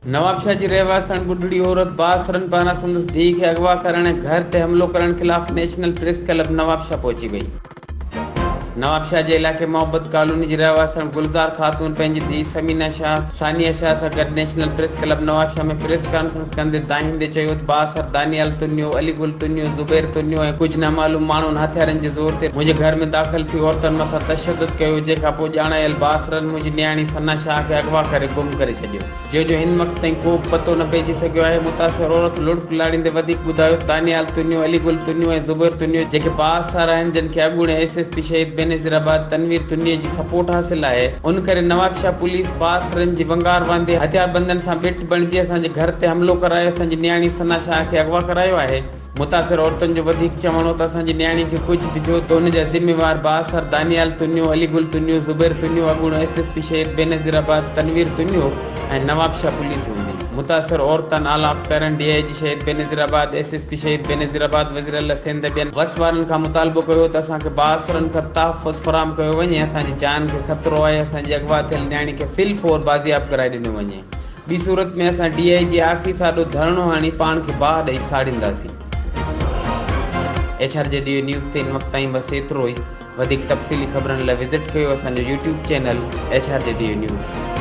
नवाबशाह जी रहवासन बुढ़ड़ी औरत बासरन पाना संदुस धी के अगवा करण घर ते हमलो करण खिलाफ नेशनल प्रेस क्लब नवाबशाह पहुंची गई। नवाबशाह जे इलाके मोहब्बत कॉलोनी जी रहवासन गुलजार खातून पंहिंजी धी समीना शाह सानिया शाह सां गॾु नेशनल प्रेस क्लब नवाबशाह में प्रेस कॉन्फ्रेंस कंदे दाहिंदे चयो त बासर दानियाल तुन्यो अली गुल तुन्यो ज़ुबैर तुन्यो ऐं कुझु नामालूम माण्हुनि हथियारनि जे ज़ोर ते मुंहिंजे घर में दाख़िल थी औरतुनि मथां तशदुद कयो, जंहिंखां पोइ ॼाणायल बासरनि मुंहिंजी न्याणी सना शाह खे अगवा करे गुम करे छॾियो, जंहिंजो हिन वक़्त ताईं को बि पतो न पइजी सघियो आहे। मुतासिर औरत लुड़क लाड़ींदे वधीक ॿुधायो त दानियाल तुन्यो अली गुल तुन्यो ऐं ज़ुबैर तुन्यो जेके बासर आहिनि, जिन खे अॻूणे एसएसपी शहीद बेनज़ीराबाद तनवीर तुन्नी जी सपोर्ट हासिल है। उन करे नवाबशाह पुलिस बासरन जी वंगार बांधे हथियारबंदन सां बिट बणिजी असांजे घर ते हमलो करायो, असांजी न्याणी सना शाह खे अगवा करायो आहे। मुतासिर औरतुनि जो वधीक चवणो त असांजी न्याणी खे कुझु बि थियो त हुन जा ज़िम्मेवार बासर दानियाल तुन्यो अली गुल तुन्यो ज़ुबैर तुन्यो अॻूणो एसएसपी शहीद बेनज़ीराबाद तनवीर तुन्यो ऐं नवाबशाह पुलिस हूंदी। मुतासिर औरतनि आलाप करण डीआईजी शहीद बेनज़ीराबाद एसएसपी शहीद बेनज़ीराबाद वज़ीर अला सिंध ॿियनि वस वारनि खां मुतालबो कयो त असांखे बासरनि खां तहफ़ुज़ फराहम कयो वञे, असांजी जान खे ख़तरो आहे, असांजी अगवा थियल न्याणी खे फिल फोर बाज़ियाब कराए ॾिनो वञे। ॿी सूरत में असां डीआईजी ऑफिस आॾो धरणो हणी पाण खे बाहि ॾेई साड़ींदासीं। HRJDO न्यूज़ ते इन वक़्त ताईं बसि एतिरो ई। वधीक तफ़सीली ख़बरनि लाइ विज़िट कयो असांजो YouTube चैनल HRJDO न्यूज़।